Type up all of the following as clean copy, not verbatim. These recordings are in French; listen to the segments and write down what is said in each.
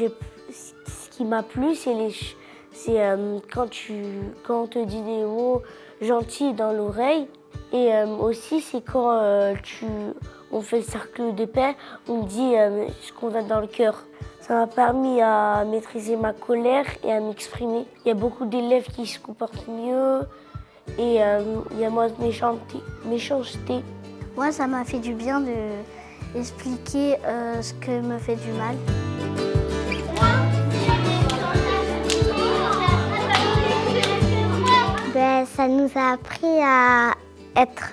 ce qui m'a plu, c'est quand on te dit des mots gentils dans l'oreille. Et aussi, c'est quand on fait le cercle de paix, on me dit ce qu'on a dans le cœur. Ça m'a permis à maîtriser ma colère et à m'exprimer. Il y a beaucoup d'élèves qui se comportent mieux et il y a moins de méchanceté. Moi, ça m'a fait du bien d'expliquer ce que me fait du mal. Ça nous a appris à être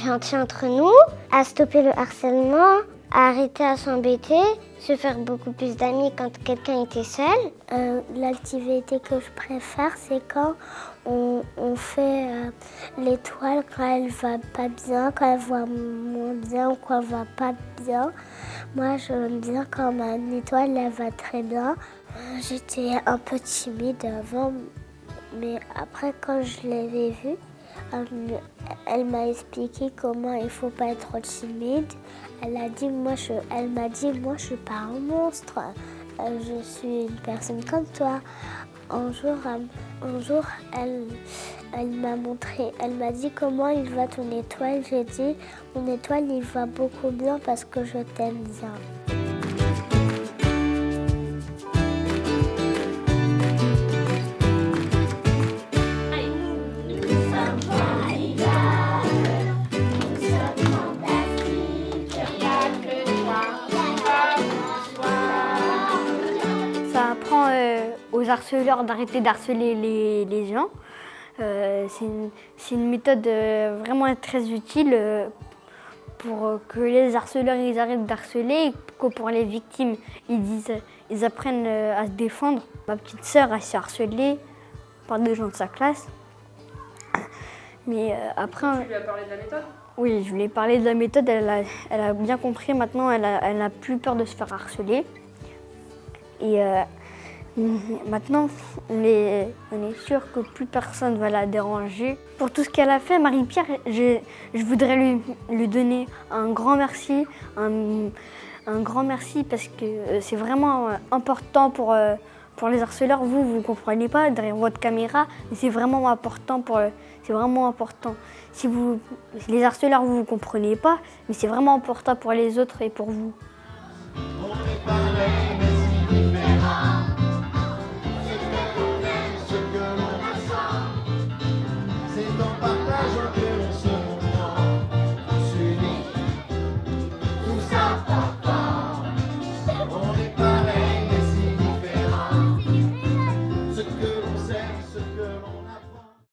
gentils entre nous, à stopper le harcèlement, à arrêter à s'embêter, se faire beaucoup plus d'amis quand quelqu'un était seul. L'activité que je préfère, c'est quand on fait l'étoile quand elle va pas bien, quand elle va moins bien ou quand elle va pas bien. Moi, j'aime bien quand ma étoile elle va très bien. J'étais un peu timide avant, mais après quand je l'avais vue, elle m'a expliqué comment il faut pas être timide. Elle m'a dit, moi je suis pas un monstre, je suis une personne comme toi. Un jour, elle m'a montré, elle m'a dit comment il va ton étoile. J'ai dit, mon étoile il va beaucoup bien parce que je t'aime bien. Ça apprend aux harceleurs d'arrêter d'harceler les gens. C'est une méthode vraiment très utile pour que les harceleurs ils arrêtent d'harceler et que pour les victimes ils apprennent à se défendre. Ma petite sœur a été harcelée par des gens de sa classe. Mais après, tu lui as parlé de la méthode? Oui, je lui ai parlé de la méthode, elle a bien compris. Maintenant, elle n'a plus peur de se faire harceler. Et maintenant, on est sûr que plus personne ne va la déranger. Pour tout ce qu'elle a fait, Marie-Pierre, je voudrais lui donner un grand merci. Un grand merci parce que c'est vraiment important pour les harceleurs. Vous ne comprenez pas derrière votre caméra, mais c'est vraiment important c'est vraiment important. Si les harceleurs, vous ne comprenez pas, mais c'est vraiment important pour les autres et pour vous.